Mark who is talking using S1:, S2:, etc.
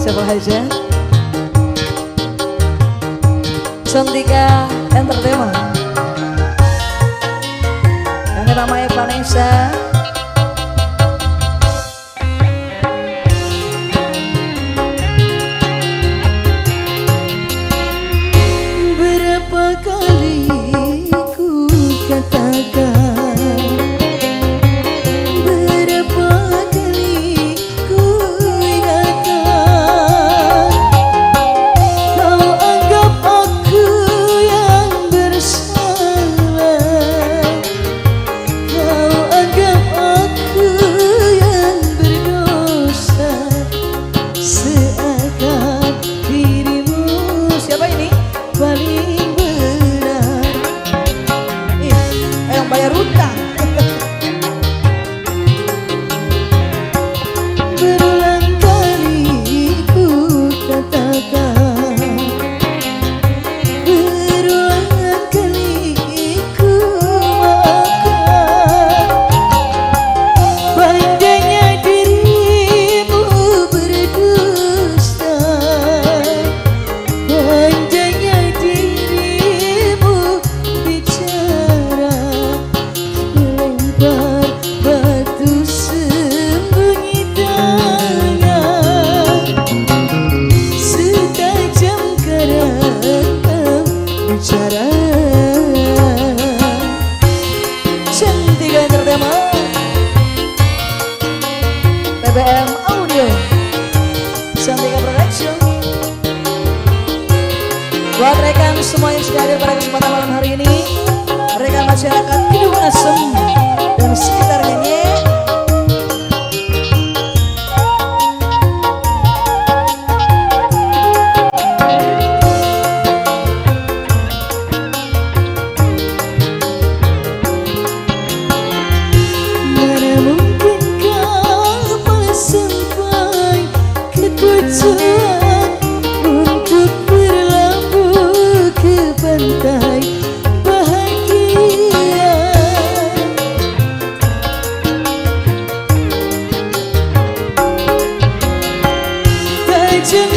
S1: siapa aja? Cantika Entertainment yang namanya Vanessa.
S2: Berapa kali ku katakan, berapa kali ku ingatkan, kau anggap aku yang bersalah, kau anggap aku yang berdosa, seakan dirimu
S1: Siapa ini?
S2: paling benar.
S1: Yang bayar hutang.
S2: Berulang kali ku katakan, berulang kali ku maafkan, pandainya dirimu berdusta, pandainya dirimu bicara, melempar batu sembunyi tangan, setajam karang kau bicara.
S1: Cantika Entertainment, PBM Audio, Cantika Production. Buat rekan semua yang sudah hadir pada kesempatan malam hari ini, rekan masyarakat Hidung Asem dan sekitarnya.
S2: Mana mungkin kau sampai ke tujuan untuk berlabuh ke pantai bahagia. Tajam